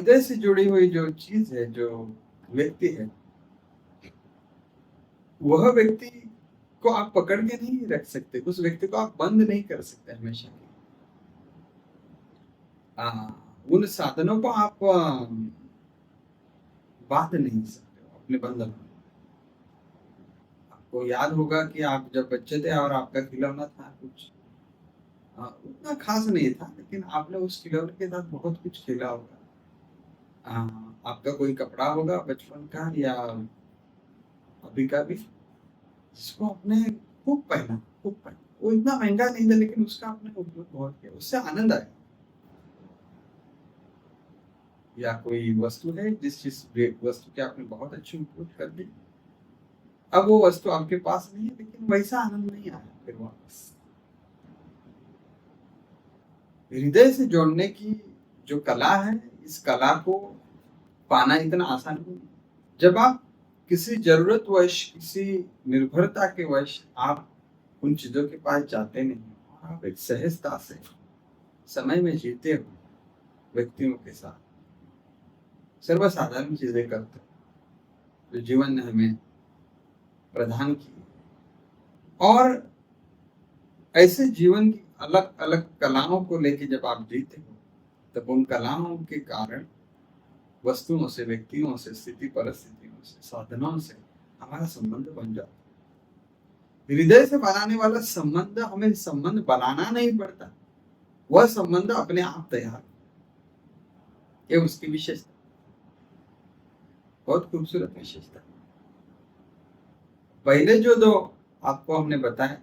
हृदय से जुड़ी हुई जो चीज है, जो व्यक्ति है, वह व्यक्ति को आप पकड़ के नहीं रख सकते, उस व्यक्ति को आप बंद नहीं कर सकते हमेशा के लिए। उन साधनों को आप बांध नहीं सकते हो अपने बंधन में। आपको याद होगा कि आप जब बच्चे थे और आपका खिलौना था कुछ उतना खास नहीं था, लेकिन आपने उस खिलौने के साथ बहुत कुछ खेला होगा। आपका कोई कपड़ा होगा बचपन का या अभी का भी, जिसको आपने खूब पहना। वो इतना महंगा नहीं था, लेकिन उसका आपने उपयोग बहुत किया, उससे आनंद आया। या कोई वस्तु है जिस जिस वस्तु के आपने बहुत अच्छी उपयोग कर दी, अब वो वस्तु आपके पास नहीं है, लेकिन वैसा आनंद नहीं आया फिर वापस। हृदय से जोड़ने की जो कला है, इस कला को पाना इतना आसान नहीं है। जब आप किसी जरूरतवश, किसी निर्भरता के वश आप उन चीजों के पास जाते नहीं, और आप एक सहजता से समय में जीते हो, व्यक्तियों के साथ सर्वसाधारण चीजें करते हो जो जीवन ने हमें प्रदान की, और ऐसे जीवन की अलग अलग कलाओं को लेके जब आप जीते हो, तब उन कलाओं के कारण वस्तुओं से, व्यक्तियों से, स्थिति परिस्थितियों से, साधनों से हमारा संबंध बन जाता है। हृदय से बनाने वाला संबंध, हमें संबंध बनाना नहीं पड़ता, वह संबंध अपने आप तैयार, ये उसकी विशेषता, बहुत खूबसूरत विशेषता। पहले जो दो आपको हमने बताया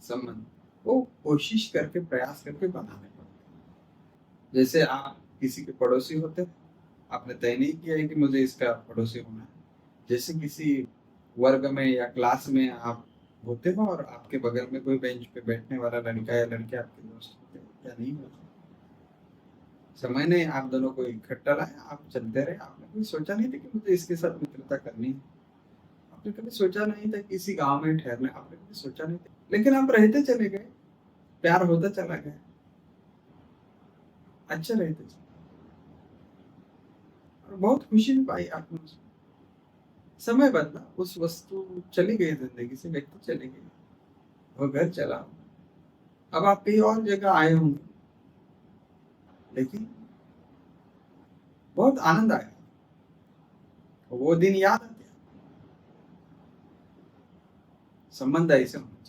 संबंध, वो कोशिश करके, प्रयास करके बनाने पड़ते। जैसे आप किसी के पड़ोसी होते, आपने तय नहीं किया है कि मुझे इसका पड़ोसी होना है। जैसे किसी वर्ग में या क्लास में आप होते हो और आपके बगल में कोई बेंच पे बैठने वाला लड़का या लड़के आपके दोस्त होते हैं या नहीं होते, समय ने आप दोनों को इकट्ठा लाया, आप चलते रहे। आपने कभी सोचा नहीं था कि मुझे इसके साथ मित्रता करनी है, आपने कभी सोचा नहीं था कि इसी गांव में ठहरना, आपने कभी सोचा नहीं था, लेकिन आप रहते चले गए, प्यार होता चला गया, अच्छा रहते चले, और बहुत खुशी भी पाई आपने उसमें। समय बदला, उस वस्तु चली गई जिंदगी से, व्यक्ति चले गए, वो घर चला, अब आप कहीं और जगह आए होंगे, लेकिन बहुत आनंद आया, वो दिन याद आते हैं। संबंध ऐसे होंगे।